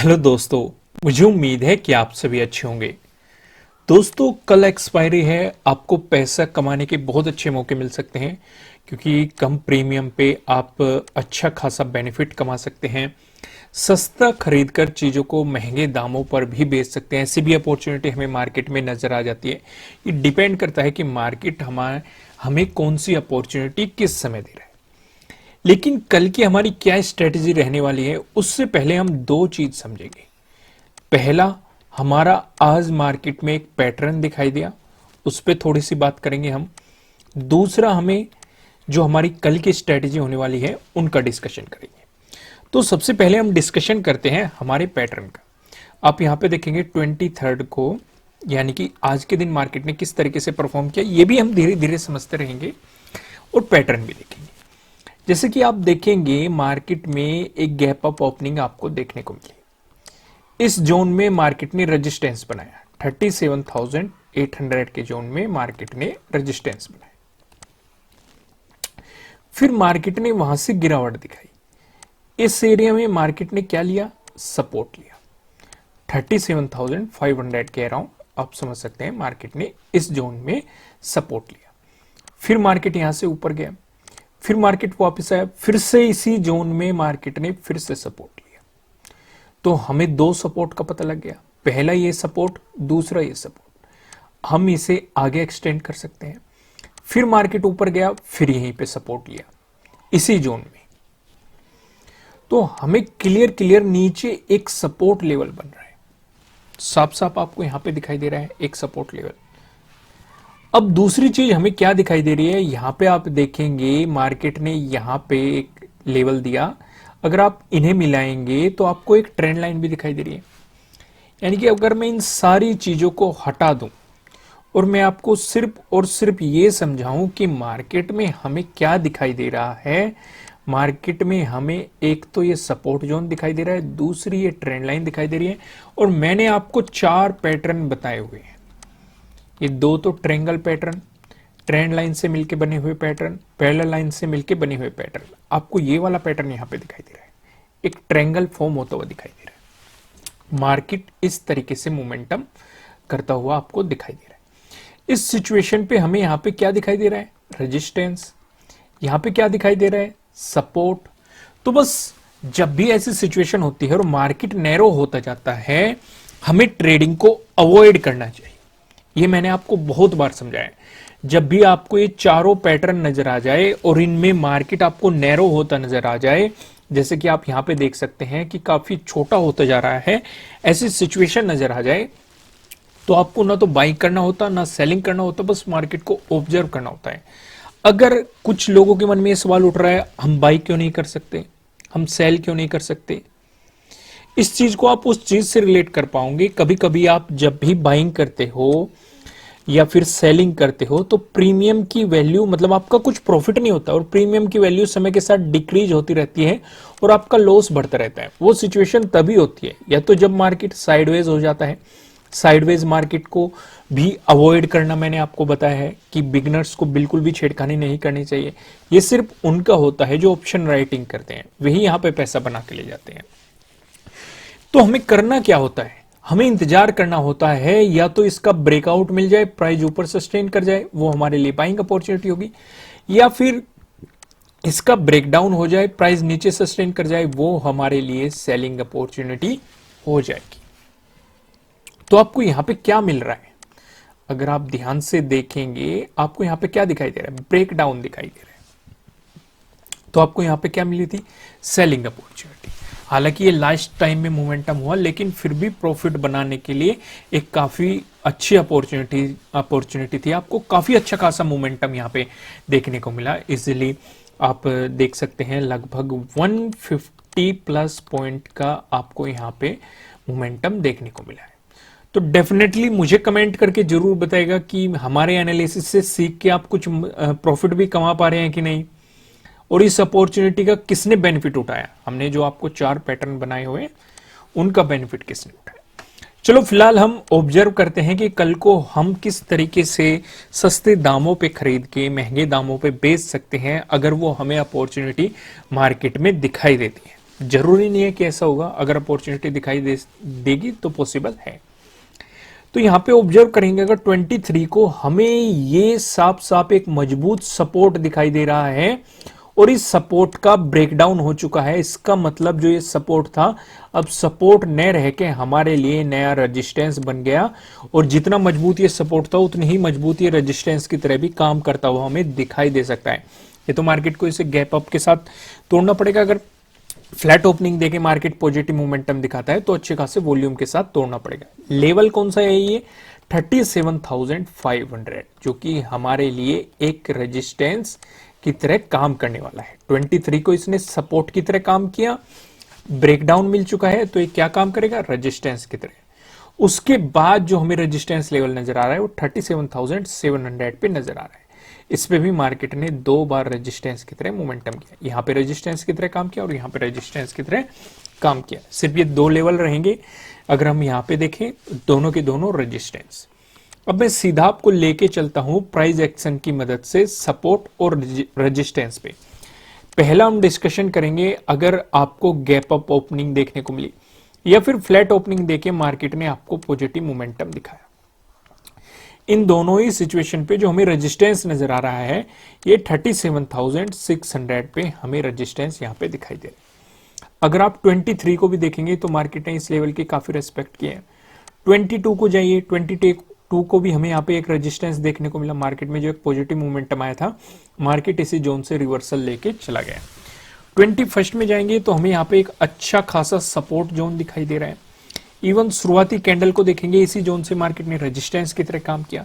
Hello दोस्तों। मुझे उम्मीद है कि आप सभी अच्छे होंगे। दोस्तों, कल एक्सपायरी है। आपको पैसा कमाने के बहुत अच्छे मौके मिल सकते हैं क्योंकि कम प्रीमियम पे आप अच्छा खासा बेनिफिट कमा सकते हैं। सस्ता खरीद कर चीज़ों को महंगे दामों पर भी बेच सकते हैं। ऐसी भी अपॉर्चुनिटी हमें मार्केट में नजर आ जाती है। ये डिपेंड करता है कि मार्केट हमें कौन सी अपॉर्चुनिटी किस समय दे रहा है। लेकिन कल की हमारी क्या स्ट्रेटेजी रहने वाली है, उससे पहले हम दो चीज समझेंगे। पहला, हमारा आज मार्केट में एक पैटर्न दिखाई दिया, उस पर थोड़ी सी बात करेंगे हम। दूसरा, हमें जो हमारी कल की स्ट्रेटेजी होने वाली है उनका डिस्कशन करेंगे। तो सबसे पहले हम डिस्कशन करते हैं हमारे पैटर्न का। आप यहां पे देखेंगे 23 को, यानी कि आज के दिन मार्केट ने किस तरीके से परफॉर्म किया, ये भी हम धीरे धीरे समझते रहेंगे और पैटर्न भी देखेंगे। जैसे कि आप देखेंगे मार्केट में एक गैप अप ओपनिंग आपको देखने को मिली। इस जोन में मार्केट ने रेजिस्टेंस बनाया, 37,800 के जोन में मार्केट ने रेजिस्टेंस बनाया। फिर मार्केट ने वहां से गिरावट दिखाई। इस एरिया में मार्केट ने क्या लिया? सपोर्ट लिया। 37,500 के अराउंड आप समझ सकते हैं मार्केट ने इस जोन में सपोर्ट लिया। फिर मार्केट यहां से ऊपर गया, फिर मार्केट वापस आया, फिर से इसी जोन में मार्केट ने फिर से सपोर्ट लिया। तो हमें दो सपोर्ट का पता लग गया, पहला ये सपोर्ट, दूसरा ये सपोर्ट। हम इसे आगे एक्सटेंड कर सकते हैं। फिर मार्केट ऊपर गया, फिर यहीं पे सपोर्ट लिया इसी जोन में। तो हमें क्लियर नीचे एक सपोर्ट लेवल बन रहा है, साफ साफ आपको यहां पे दिखाई दे रहा है एक सपोर्ट लेवल। अब दूसरी चीज हमें क्या दिखाई दे रही है, यहां पे आप देखेंगे मार्केट ने यहां पे एक लेवल दिया। अगर आप इन्हें मिलाएंगे तो आपको एक ट्रेंड लाइन भी दिखाई दे रही है। यानी कि अगर मैं इन सारी चीजों को हटा दूं और मैं आपको सिर्फ और सिर्फ ये समझाऊं कि मार्केट में हमें क्या दिखाई दे रहा है, मार्केट में हमें एक तो ये सपोर्ट जोन दिखाई दे रहा है, दूसरी ये ट्रेंड लाइन दिखाई दे रही है, और मैंने आपको 4 पैटर्न बताए हुए हैं। ये दो तो ट्रायंगल पैटर्न, ट्रेंड लाइन से मिलके बने हुए पैटर्न, पैरेलल लाइन से मिलके बने हुए पैटर्न। आपको ये वाला पैटर्न यहां पे दिखाई दे रहा है, एक ट्रायंगल फॉर्म होता हुआ दिखाई दे रहा है। मार्केट इस तरीके से मोमेंटम करता हुआ आपको दिखाई दे रहा है। इस सिचुएशन पे हमें यहां पे क्या दिखाई दे रहा है? रेजिस्टेंस। यहां पे क्या दिखाई दे रहा है? सपोर्ट। तो बस जब भी ऐसी सिचुएशन होती है और मार्केट नैरो होता जाता है, हमें ट्रेडिंग को अवॉइड करना चाहिए। ये मैंने आपको बहुत बार समझाया है। जब भी आपको ये चारों पैटर्न नजर आ जाए और इनमें मार्केट आपको नैरो होता नजर आ जाए, जैसे कि आप यहां पे देख सकते हैं कि काफी छोटा होता जा रहा है, ऐसी सिचुएशन नजर आ जाए, तो आपको ना तो बाइंग करना होता ना सेलिंग करना होता, बस मार्केट को ऑब्जर्व करना होता है। अगर कुछ लोगों के मन में ये सवाल उठ रहा है, हम बाई क्यों नहीं कर सकते, हम सेल क्यों नहीं कर सकते, इस चीज को आप उस चीज से रिलेट कर पाओगे। कभी कभी आप जब भी बाइंग करते हो या फिर सेलिंग करते हो तो प्रीमियम की वैल्यू, मतलब आपका कुछ प्रॉफिट नहीं होता और प्रीमियम की वैल्यू समय के साथ डिक्रीज होती रहती है और आपका लॉस बढ़ता रहता है। वो सिचुएशन तभी होती है या तो जब मार्केट साइडवेज हो जाता है। साइडवेज मार्केट को भी अवॉइड करना मैंने आपको बताया है कि बिगनर्स को बिल्कुल भी छेड़खानी नहीं करनी चाहिए। ये सिर्फ उनका होता है जो ऑप्शन राइटिंग करते हैं, वही यहां पे पैसा बना के ले जाते हैं। तो हमें करना क्या होता है? हमें इंतजार करना होता है, या तो इसका ब्रेकआउट मिल जाए, प्राइस ऊपर सस्टेन कर जाए, वो हमारे लिए बाइंग अपॉर्चुनिटी होगी, या फिर इसका ब्रेकडाउन हो जाए, प्राइस नीचे सस्टेन कर जाए, वो हमारे लिए सेलिंग अपॉर्चुनिटी हो जाएगी। तो आपको यहां पे क्या मिल रहा है? अगर आप ध्यान से देखेंगे आपको यहां पे क्या दिखाई दे रहा है? ब्रेकडाउन दिखाई दे रहा है। तो आपको यहां पे क्या मिली थी? Selling opportunity. हालांकि ये लास्ट टाइम में मोमेंटम हुआ, लेकिन फिर भी प्रॉफिट बनाने के लिए एक काफी अच्छी अपॉर्चुनिटी थी। आपको काफी अच्छा खासा मोमेंटम यहाँ पे देखने को मिला। इजीली आप देख सकते हैं लगभग 150 प्लस पॉइंट का आपको यहाँ पे मोमेंटम देखने को मिला है। तो डेफिनेटली मुझे कमेंट करके जरूर बताएगा कि हमारे एनालिसिस से सीख के आप कुछ प्रॉफिट भी कमा पा रहे हैं कि नहीं, और इस अपॉर्चुनिटी का किसने बेनिफिट उठाया। हमने जो आपको 4 पैटर्न बनाए हुए उनका बेनिफिट किसने उठाया। चलो फिलहाल हम ऑब्जर्व करते हैं कि कल को हम किस तरीके से सस्ते दामों पे खरीद के महंगे दामों पे बेच सकते हैं, अगर वो हमें अपॉर्चुनिटी मार्केट में दिखाई देती है। जरूरी नहीं है कि ऐसा होगा, अगर अपॉर्चुनिटी दिखाई देगी तो पॉसिबल है। तो यहां पे ऑब्जर्व करेंगे अगर 23 को हमें ये साफ साफ एक मजबूत सपोर्ट दिखाई दे रहा है और इस सपोर्ट का ब्रेकडाउन हो चुका है, इसका मतलब जो ये सपोर्ट था अब सपोर्ट न रह के हमारे लिए नया रेजिस्टेंस बन गया, और जितना मजबूत ये सपोर्ट था उतनी ही मजबूत ये रेजिस्टेंस की तरह भी काम करता हुआ हमें दिखाई दे सकता है। ये तो मार्केट को इसे गैप अप के साथ तोड़ना पड़ेगा। अगर फ्लैट ओपनिंग देके मार्केट पॉजिटिव मोमेंटम दिखाता है तो अच्छे खासे वॉल्यूम के साथ तोड़ना पड़ेगा। लेवल कौन सा है ये 37,500, जो कि हमारे लिए एक रेजिस्टेंस की तरह काम करने वाला है। 23 को इसने सपोर्ट की तरह काम किया, ब्रेकडाउन मिल चुका है, तो ये क्या काम करेगा रेजिस्टेंस की तरह। उसके बाद जो हमें रेजिस्टेंस लेवल नजर आ रहा है वो 37,700 पे नजर आ रहा है। इस पे भी मार्केट ने 2 बार रेजिस्टेंस की तरह मोमेंटम किया, यहां पे रेजिस्टेंस की तरह काम किया और यहां पे रेजिस्टेंस की तरह काम किया। सिर्फ ये 2 लेवल रहेंगे। अगर हम यहां पे देखें दोनों के दोनों रेजिस्टेंस। अब मैं सीधा आपको लेके चलता हूं प्राइस एक्शन की मदद से सपोर्ट और रेजिस्टेंस पे। पहला हम डिस्कशन करेंगे अगर आपको गैप अप ओपनिंग देखने को मिली या फिर फ्लैट ओपनिंग देके मार्केट ने आपको पॉजिटिव मोमेंटम दिखाया। इन दोनों ही सिचुएशन पे जो हमें रेजिस्टेंस नजर आ रहा है ये 37,600 पे हमें रेजिस्टेंस यहां पे दिखाई दे रहा है। अगर आप 23 को भी देखेंगे तो मार्केट ने इस लेवल की काफी रेस्पेक्ट किया है। 22 को जाइए, 22 को भी हमें यहाँ पे एक रेजिस्टेंस देखने को मिला। मार्केट में जो एक पॉजिटिव मोमेंटम आया था, मार्केट इसी जोन से रिवर्सल लेके चला गया। 21 में जाएंगे तो हमें यहाँ पे एक अच्छा खासा सपोर्ट जोन दिखाई दे रहा है। इवन शुरुआती कैंडल को देखेंगे इसी जोन से मार्केट ने रेजिस्टेंस की तरह काम किया।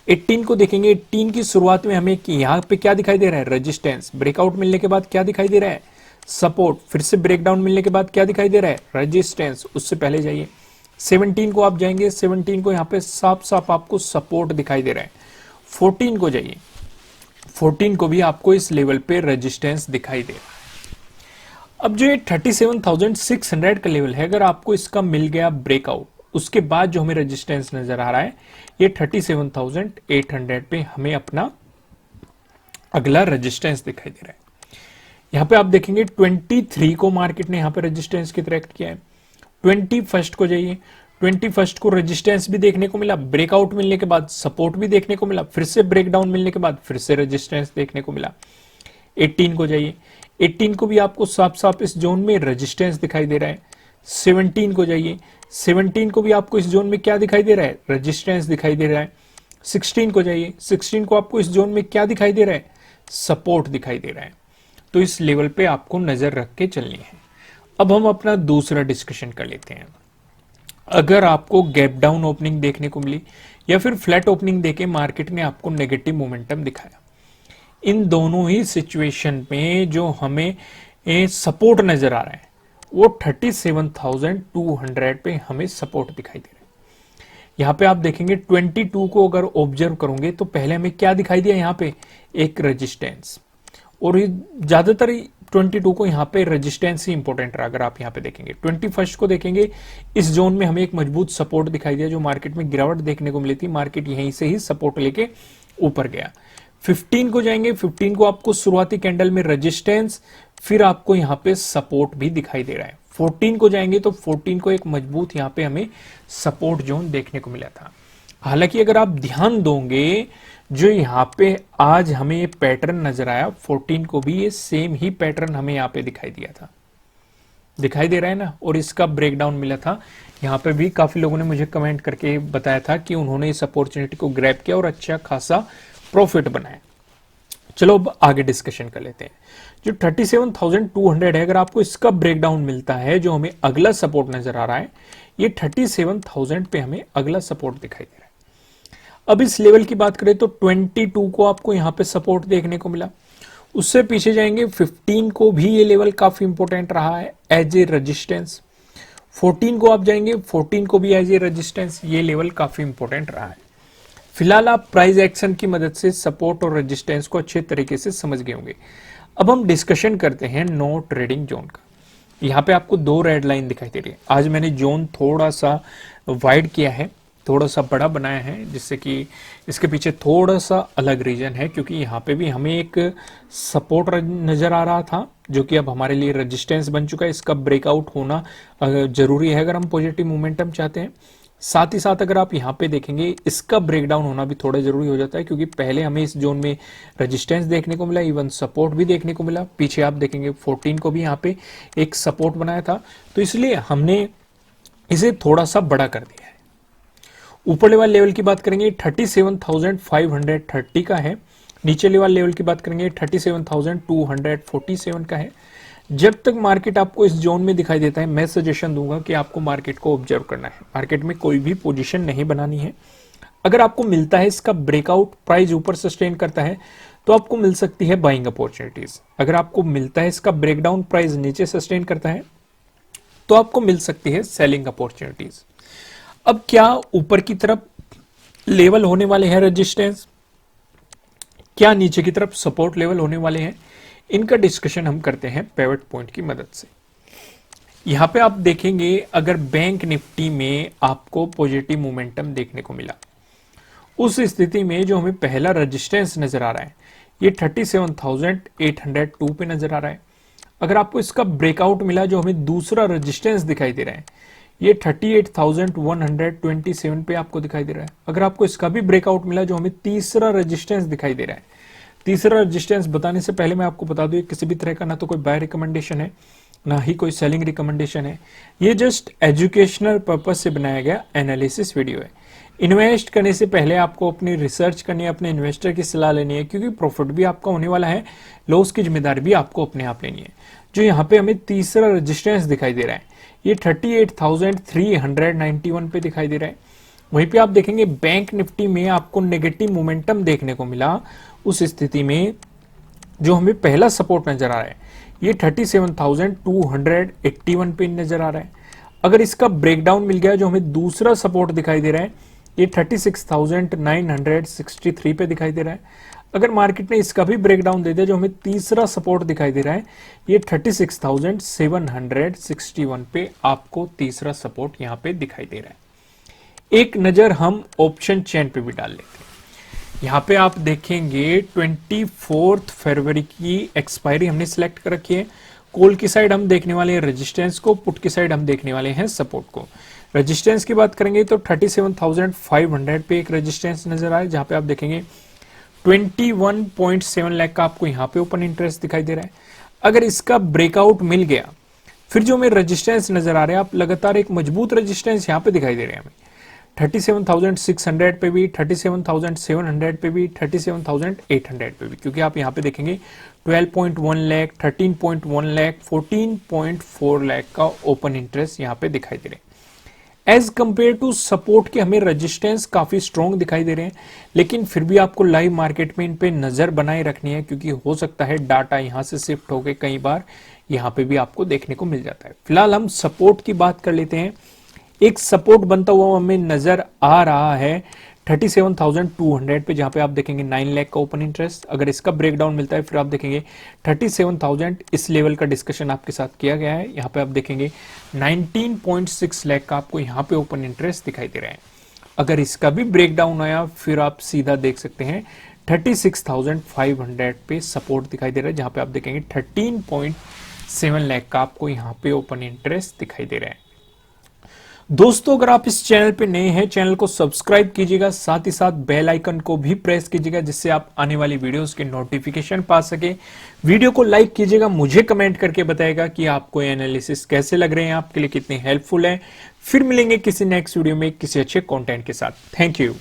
18 को देखेंगे, 18 की शुरुआत में हमें यहाँ पे क्या दिखाई दे रहा है रेजिस्टेंस, ब्रेकआउट मिलने के बाद क्या दिखाई दे रहा है सपोर्ट, फिर से ब्रेकडाउन मिलने के बाद क्या दिखाई दे रहा है रेजिस्टेंस। उससे पहले जाइए 17 को आप जाएंगे, 17 को यहाँ पे साफ साफ आपको सपोर्ट दिखाई दे रहा है। 14 को जाइए, 14 को भी आपको इस लेवल पे रेजिस्टेंस दिखाई दे रहा है। अब जो ये 37,600 का लेवल है, अगर आपको इसका मिल गया ब्रेकआउट, उसके बाद जो हमें रेजिस्टेंस नजर आ रहा है ये 37,800 पे हमें अपना अगला रेजिस्टेंस दिखाई दे रहा है। यहां पे आप देखेंगे 23 को मार्केट ने यहां पे रेजिस्टेंस की तरह एक्ट किया है। 21 को जाइए, 21 को रेजिस्टेंस भी देखने को मिला, ब्रेकआउट मिलने के बाद सपोर्ट भी देखने को मिला, फिर से ब्रेकडाउन मिलने के बाद फिर से रेजिस्टेंस देखने को मिला। 18 को जाइए, 18 को भी आपको साफ साफ इस जोन में रेजिस्टेंस दिखाई दे रहा है। 17 को जाइए, 17 को भी आपको इस जोन में क्या दिखाई दे रहा है रेजिस्टेंस दिखाई दे रहा है। 16 को जाइए, 16 को आपको इस जोन में क्या दिखाई दे रहा है सपोर्ट दिखाई दे रहा है। तो इस लेवल पे आपको नजर रख के चलनी है। अब हम अपना दूसरा डिस्कशन कर लेते हैं। अगर आपको गैप डाउन ओपनिंग देखने को मिली या फिर फ्लैट ओपनिंग देके मार्केट ने आपको नेगेटिव मोमेंटम दिखाया, इन दोनों ही सिचुएशन में जो हमें सपोर्ट नजर आ रहा है वो 37,200 पे हमें सपोर्ट दिखाई दे रहा है। यहां पे आप देखेंगे 22 को अगर ऑब्जर्व करोगे तो पहले हमें क्या दिखाई दिया यहां पे एक रेजिस्टेंस, और ज्यादातर 22 को यहाँ पे रेजिस्टेंस ही इंपॉर्टेंट रहा। अगर आप यहाँ पे देखेंगे 21 को देखेंगे, इस जोन में हमें एक मजबूत सपोर्ट दिखाई दिया, जो मार्केट में गिरावट देखने को मिली थी, मार्केट यहीं से ही सपोर्ट लेके ऊपर गया। 15 को जाएंगे, 15 को आपको शुरुआती कैंडल में रेजिस्टेंस, फिर आपको यहाँ पे सपोर्ट भी दिखाई दे रहा है। 14 को जाएंगे तो 14 को एक मजबूत यहाँ पे हमें सपोर्ट जोन देखने को मिला था। हालांकि अगर आप ध्यान दोगे जो यहाँ पे आज हमें ये पैटर्न नजर आया, 14 को भी ये सेम ही पैटर्न हमें यहाँ पे दिखाई दिया था, दिखाई दे रहा है ना, और इसका ब्रेकडाउन मिला था। यहाँ पे भी काफी लोगों ने मुझे कमेंट करके बताया था कि उन्होंने इस अपॉर्चुनिटी को ग्रैब किया और अच्छा खासा प्रॉफिट बनाया। चलो अब आगे डिस्कशन कर लेते हैं। जो 37,200 है, अगर आपको इसका ब्रेकडाउन मिलता है, जो हमें अगला सपोर्ट नजर आ रहा है, ये 37,000 पे हमें अगला सपोर्ट दिखाई दे रहा है। अब इस लेवल की बात करें तो 22 को आपको यहां पे सपोर्ट देखने को मिला। उससे पीछे जाएंगे 15 को भी ये लेवल काफी इंपॉर्टेंट रहा है एज ए रेजिस्टेंस। 14 को आप जाएंगे, 14 को भी एज ए रेजिस्टेंस ये लेवल काफी इंपॉर्टेंट रहा है। फिलहाल आप प्राइस एक्शन की मदद से सपोर्ट और रेजिस्टेंस को अच्छे तरीके से समझ गए होंगे। अब हम डिस्कशन करते हैं नो ट्रेडिंग जोन का। यहाँ पे आपको 2 रेड लाइन दिखाई दे रही है। आज मैंने जोन थोड़ा सा वाइड किया है, थोड़ा सा बड़ा बनाया है, जिससे कि इसके पीछे थोड़ा सा अलग रीजन है, क्योंकि यहाँ पे भी हमें एक सपोर्ट नजर आ रहा था जो कि अब हमारे लिए रेजिस्टेंस बन चुका है, इसका ब्रेकआउट होना जरूरी है अगर हम पॉजिटिव मोमेंटम चाहते हैं। साथ ही साथ अगर आप यहाँ पे देखेंगे इसका ब्रेकडाउन होना भी थोड़ा जरूरी हो जाता है, क्योंकि पहले हमें इस जोन में रेजिस्टेंस देखने को मिला, इवन सपोर्ट भी देखने को मिला। पीछे आप देखेंगे 14 को भी यहाँ पे एक सपोर्ट बनाया था, तो इसलिए हमने इसे थोड़ा सा बड़ा कर दिया है। ऊपर लेवल लेवल की बात करेंगे 37,530 का है, नीचे लेवल लेवल की बात करेंगे 37,247 का है। जब तक मार्केट आपको इस जोन में दिखाई देता है, मैं सजेशन दूंगा कि आपको मार्केट को ऑब्जर्व करना है, मार्केट में कोई भी पोजीशन नहीं बनानी है। अगर आपको मिलता है इसका ब्रेकआउट, प्राइस ऊपर सस्टेन करता है, तो आपको मिल सकती है बाइंग अपॉर्चुनिटीज। अगर आपको मिलता है इसका ब्रेकडाउन, प्राइस नीचे सस्टेन करता है, तो आपको मिल सकती है सेलिंग अपॉर्चुनिटीज। अब क्या ऊपर की तरफ लेवल होने वाले हैं रेजिस्टेंस, क्या नीचे की तरफ सपोर्ट लेवल होने वाले हैं, इनका डिस्कशन हम करते हैं पिवट पॉइंट की मदद से। यहां पे आप देखेंगे अगर बैंक निफ्टी में आपको पॉजिटिव मोमेंटम देखने को मिला, उस स्थिति में जो हमें पहला रेजिस्टेंस नजर आ रहा है ये 37,802 पे नजर आ रहा है। अगर आपको इसका ब्रेकआउट मिला, जो हमें दूसरा रेजिस्टेंस दिखाई दे रहा है ये 38,127 पे आपको दिखाई दे रहा है। अगर आपको इसका भी ब्रेकआउट मिला, जो हमें तीसरा रेजिस्टेंस दिखाई दे रहा है, तीसरा रेजिस्टेंस बताने से पहले मैं आपको बता दूं, किसी भी तरह का ना तो कोई बाय रिकमेंडेशन है, ना ही कोई सेलिंग रिकमेंडेशन है। ये जस्ट एजुकेशनल पर्पस से बनाया गया एनालिसिस वीडियो है। इन्वेस्ट करने से पहले आपको अपनी रिसर्च करनी है, अपने इन्वेस्टर की सलाह लेनी है, क्योंकि प्रॉफिट भी आपका होने वाला है, लॉस की जिम्मेदारी भी आपको अपने आप लेनी है। जो यहाँ पे हमें तीसरा रेजिस्टेंस दिखाई दे रहा है ये 38,391 पे दिखाई दे रहा है। वहीं पे आप देखेंगे बैंक निफ्टी में आपको नेगेटिव मोमेंटम देखने को मिला, उस स्थिति में जो हमें पहला सपोर्ट नजर आ रहा है ये 37,281 पे नजर आ रहा है। अगर इसका ब्रेकडाउन मिल गया, जो हमें दूसरा सपोर्ट दिखाई दे रहा है ये 36,963 पे दिखाई दे रहा है। अगर मार्केट ने इसका भी ब्रेकडाउन दे दिया, जो हमें तीसरा सपोर्ट दिखाई दे रहा है ये 36,761 पे आपको तीसरा सपोर्ट यहां पे दिखाई दे रहा है। एक नजर हम ऑप्शन चेन पे भी डाल लेते हैं। यहाँ पे आप देखेंगे 24 फरवरी की एक्सपायरी हमने सिलेक्ट कर रखी है। कॉल की साइड हम देखने वाले हैं रेजिस्टेंस को, पुट की साइड हम देखने वाले हैं सपोर्ट को। रेजिस्टेंस की बात करेंगे तो 37,500 पे एक रेजिस्टेंस नजर आए, जहां पे आप देखेंगे 21.7 लाख का आपको यहाँ पे ओपन इंटरेस्ट दिखाई दे रहा है। अगर इसका ब्रेकआउट मिल गया, फिर जो हमें रेजिस्टेंस नजर आ रहे हैं, आप लगातार एक मजबूत रेजिस्टेंस यहाँ पे दिखाई दे रहे हैं हमें 37,600 पे भी, 37,700 पे भी, 37,800 पे भी, क्योंकि आप यहाँ पे देखेंगे 12.1 लाख, 13.1 लाख, 14.4 लाख का ओपन इंटरेस्ट यहाँ पे दिखाई दे रहे हैं। एज कंपेयर टू सपोर्ट के हमें रेजिस्टेंस काफी स्ट्रॉन्ग दिखाई दे रहे हैं, लेकिन फिर भी आपको लाइव मार्केट में इन पे नजर बनाए रखनी है, क्योंकि हो सकता है डाटा यहां से शिफ्ट होकर कई बार यहां पे भी आपको देखने को मिल जाता है। फिलहाल हम सपोर्ट की बात कर लेते हैं। एक सपोर्ट बनता हुआ हमें नजर आ रहा है 37,200 पे, जहां पे आप देखेंगे 9 लाख का ओपन इंटरेस्ट। अगर इसका ब्रेकडाउन मिलता है, फिर आप देखेंगे 37,000, इस लेवल का डिस्कशन आपके साथ किया गया है। यहाँ पे आप देखेंगे 19.6 लाख का आपको यहाँ पे ओपन इंटरेस्ट दिखाई दे रहा है। अगर इसका भी ब्रेकडाउन आया, फिर आप सीधा देख सकते हैं 36,500 पे सपोर्ट दिखाई दे रहा है, जहां पे आप देखेंगे 13.7 लाख का आपको यहाँ पे ओपन इंटरेस्ट दिखाई दे रहा है। दोस्तों, अगर आप इस चैनल पे नए हैं, चैनल को सब्सक्राइब कीजिएगा, साथ ही साथ बेल आइकन को भी प्रेस कीजिएगा, जिससे आप आने वाली वीडियोस के नोटिफिकेशन पा सके। वीडियो को लाइक कीजिएगा, मुझे कमेंट करके बताएगा कि आपको एनालिसिस कैसे लग रहे हैं, आपके लिए कितने हेल्पफुल है। फिर मिलेंगे किसी नेक्स्ट वीडियो में किसी अच्छे कंटेंट के साथ। Thank you.